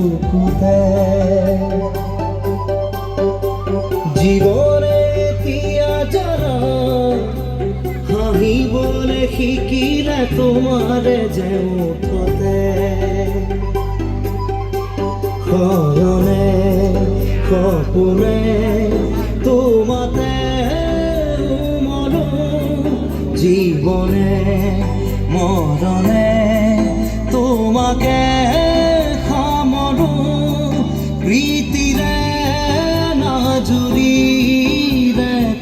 বুকুতে জীৱনে তিয়া জনা হাঁহিবলে শিকিলে তোমাৰে যে মুঠতে শয়নে সপোনে তোমাতে মনো জীবনে মরণে তোমাকে সামৰো প্ৰীতিৰে নাজুৰিৰে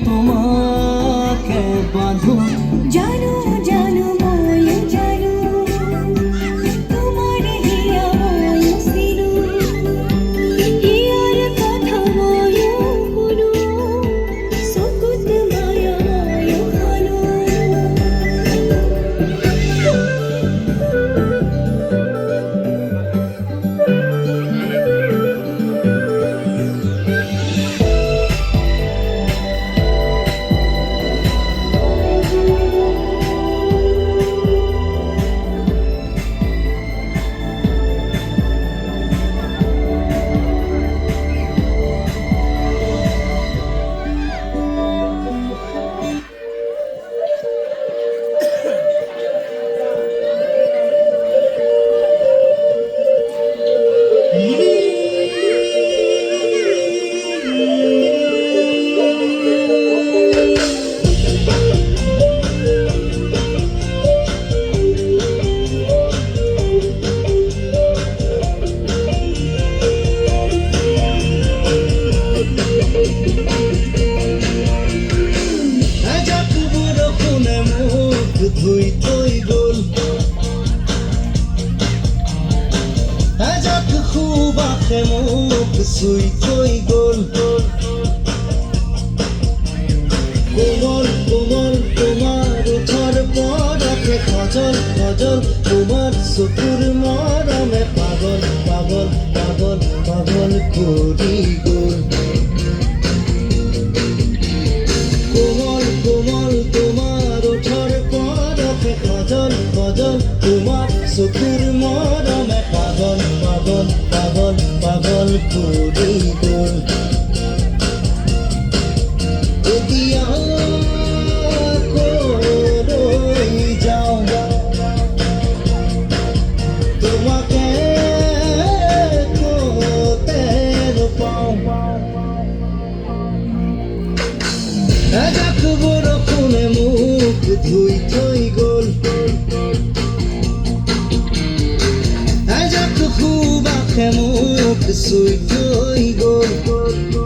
তোমাকে বাঁধো জানো জানো ময়ো জানো তোমার হিয়া ময়ো চিনো হিয়ার কথা ময়ো শুনো চকুত মায়া ময়ো হানো ধুই থৈ গ'ল এজাক সুবাসে মোক চুই থৈ গ'ল কোমল কোমল তোমাৰ ওঠৰ পদকে খজল খজল তোমাৰ চকুৰ মৰমে পাগল পাগল পাগল পাগল কৰি গ'ল কোমল কোমল তোমাৰ ওঠৰ পদকে খজল খজল তোমাৰ চকুৰ মৰমে পাগল পাগল পাগল পাগল কৰি গ'ল এতিয়া ক'লৈ যাওঁ তোমাকে ক'তে নাপাওঁ এজাক বৰষুণে মোক ধুই থৈ গ'ল এজাক সুবাসে মোক চুই থৈ গ'ল